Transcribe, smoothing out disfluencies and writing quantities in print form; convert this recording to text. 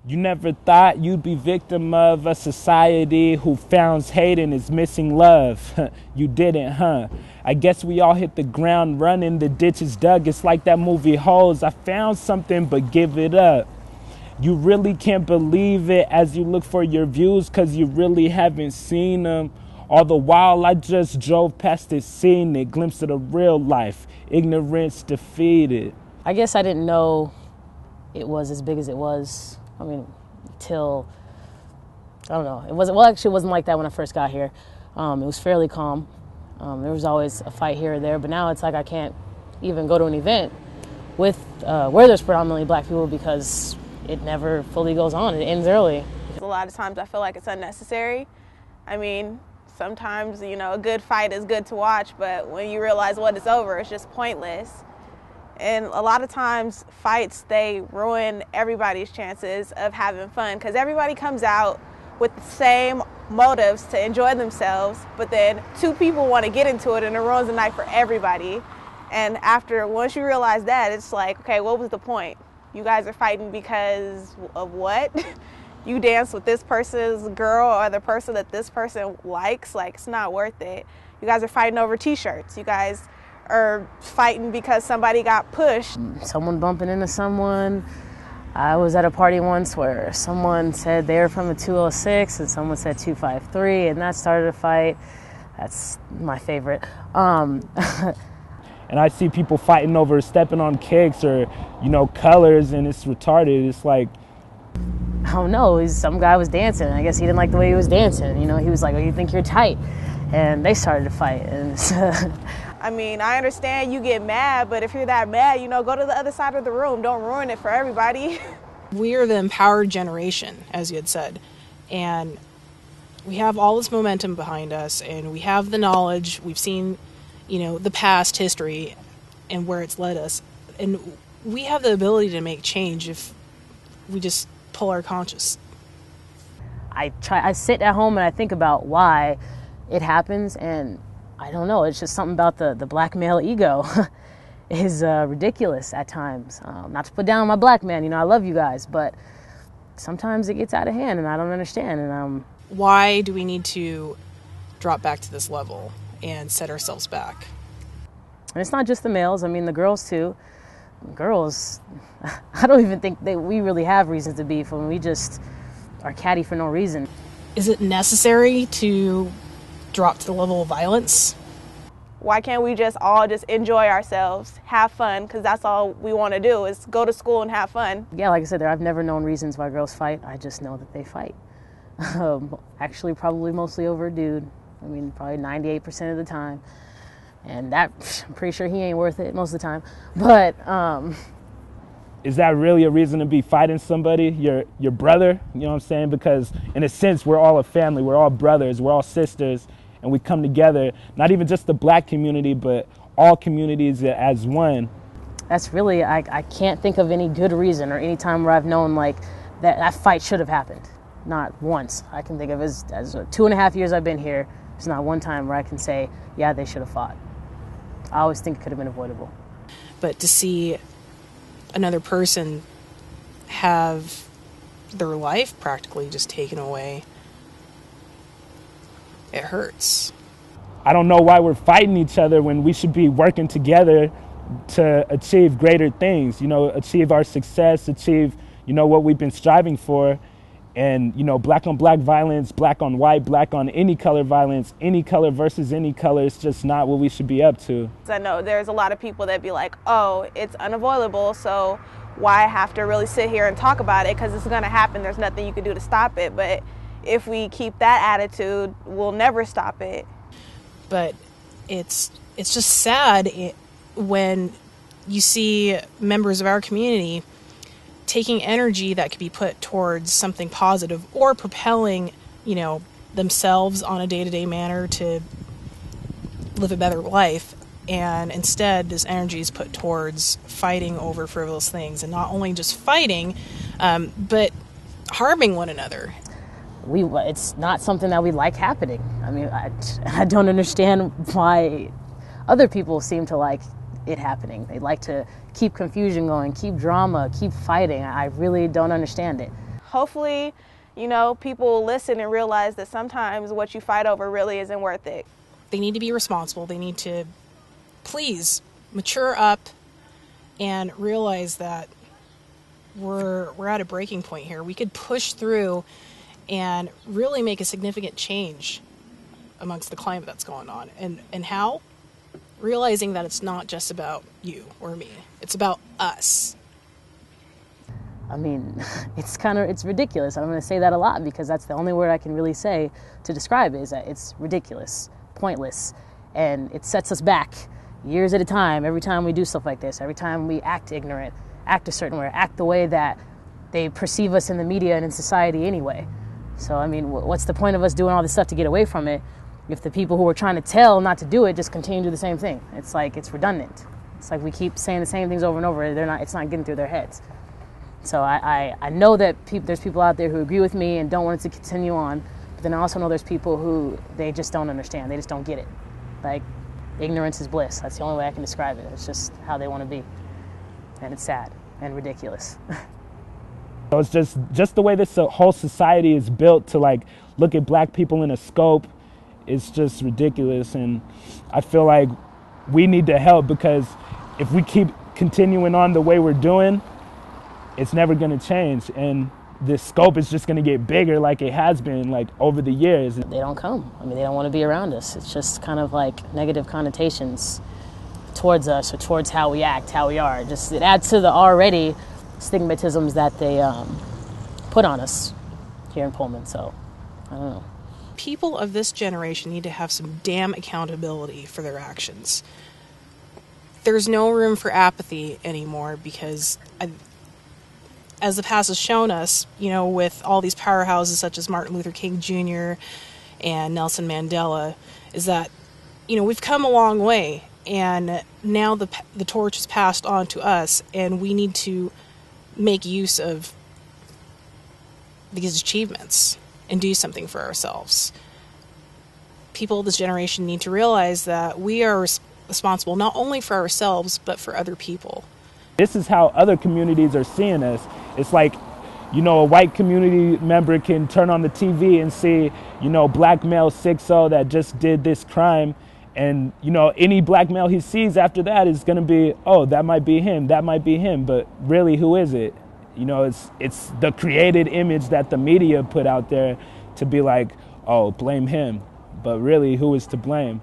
You never thought you'd be victim of a society who found hate and is missing love. You didn't, huh? I guess we all hit the ground running, the ditch is dug. It's like that movie Holes. I found something, but give it up. You really can't believe it as you look for your views, cause you really haven't seen them. All the while I just drove past it, seen it, glimpse of the real life. Ignorance defeated. I guess I didn't know it was as big as it was. I mean, till, I don't know. It wasn't like that when I first got here. It was fairly calm. There was always a fight here or there, but now it's like I can't even go to an event with where there's predominantly black people because it never fully goes on. It ends early. A lot of times I feel like it's unnecessary. I mean, sometimes, you know, a good fight is good to watch, but when you realize what it's over, it's just pointless. And a lot of times fights, they ruin everybody's chances of having fun because everybody comes out with the same motives to enjoy themselves, but then two people want to get into it and it ruins the night for everybody. And once you realize that, it's like, okay, what was the point? You guys are fighting because of what? You dance with this person's girl or the person that this person likes, like it's not worth it. You guys are fighting over t-shirts. You guys are fighting because somebody got pushed. Someone bumping into someone. I was at a party once where someone said they were from the 206 and someone said 253 and that started a fight. That's my favorite. And I see people fighting over stepping on cakes or, you know, colors, and it's retarded. It's like, I don't know, some guy was dancing. I guess he didn't like the way he was dancing. You know, he was like, oh, you think you're tight? And they started to fight. And I mean, I understand you get mad, but if you're that mad, you know, go to the other side of the room. Don't ruin it for everybody. We are the empowered generation, as you had said. And we have all this momentum behind us, and we have the knowledge. We've seen, you know, the past history and where it's led us. And we have the ability to make change if we just pull our conscience. I sit at home and I think about why it happens, and I don't know, it's just something about the black male ego is ridiculous at times. Not to put down my black man, you know, I love you guys, but sometimes it gets out of hand and I don't understand. And why do we need to drop back to this level and set ourselves back? And it's not just the males, I mean the girls too. Girls, I don't even think we really have reasons to beef when we just are catty for no reason. Is it necessary to drop to the level of violence? Why can't we just all enjoy ourselves, have fun, because that's all we want to do is go to school and have fun. Yeah, like I said, I've never known reasons why girls fight. I just know that they fight. Actually, probably mostly over a dude. I mean, probably 98% of the time. And that, I'm pretty sure he ain't worth it most of the time. But is that really a reason to be fighting somebody, your brother? You know what I'm saying? Because in a sense, we're all a family. We're all brothers. We're all sisters. And we come together, not even just the black community, but all communities as one. That's really, I can't think of any good reason or any time where I've known like that fight should have happened. Not once. I can think of as 2.5 years I've been here, there's not one time where I can say, yeah, they should have fought. I always think it could have been avoidable. But to see another person have their life practically just taken away, it hurts. I don't know why we're fighting each other when we should be working together to achieve greater things, you know, achieve our success, achieve, you know, what we've been striving for. And, you know, black on black violence, black on white, black on any color violence, any color versus any color, it's just not what we should be up to. I know there's a lot of people that be like, oh, it's unavoidable, so why have to really sit here and talk about it, because it's going to happen. There's nothing you can do to stop it. But if we keep that attitude, we'll never stop it. But it's just sad when you see members of our community taking energy that could be put towards something positive or propelling, you know, themselves on a day-to-day manner to live a better life. And instead, this energy is put towards fighting over frivolous things, and not only just fighting, but harming one another. It's not something that we like happening. I mean, I don't understand why other people seem to like it happening. They like to keep confusion going, keep drama, keep fighting. I really don't understand it. hopefully, you know, people will listen and realize that sometimes what you fight over really isn't worth it. They need to be responsible. They need to, please, mature up and realize that we're at a breaking point here. We could push through and really make a significant change amongst the climate that's going on. And how? Realizing that it's not just about you or me. It's about us. I mean, it's ridiculous. I'm going to say that a lot because that's the only word I can really say to describe it, is that it's ridiculous, pointless, and it sets us back years at a time. Every time we do stuff like this, every time we act ignorant, act a certain way, act the way that they perceive us in the media and in society anyway. So, I mean, what's the point of us doing all this stuff to get away from it if the people who are trying to tell not to do it just continue to do the same thing? It's like, it's redundant. It's like we keep saying the same things over and over. It's not getting through their heads. So I know that there's people out there who agree with me and don't want it to continue on, but then I also know there's people who they just don't understand. They just don't get it. Like, ignorance is bliss. That's the only way I can describe it. It's just how they want to be. And it's sad and ridiculous. So it's just the way this whole society is built to, like, look at black people in a scope. It's just ridiculous. And I feel like we need to help, because if we keep continuing on the way we're doing, it's never going to change. And this scope is just going to get bigger like it has been, like, over the years. They don't come. I mean, they don't want to be around us. It's just kind of like negative connotations towards us or towards how we act, how we are. Just, it adds to the already stigmatisms that they put on us here in Pullman. So, I don't know. People of this generation need to have some damn accountability for their actions. There's no room for apathy anymore, because as the past has shown us, you know, with all these powerhouses such as Martin Luther King Jr. and Nelson Mandela, is that, you know, we've come a long way, and now the torch is passed on to us, and we need to make use of these achievements and do something for ourselves. People of this generation need to realize that we are responsible not only for ourselves, but for other people. This is how other communities are seeing us. It's like, you know, a white community member can turn on the TV and see, you know, black male 6-0 that just did this crime. And, you know, any black male he sees after that is going to be, oh, that might be him, that might be him. But really, who is it? You know, it's the created image that the media put out there to be like, oh, blame him. But really, who is to blame?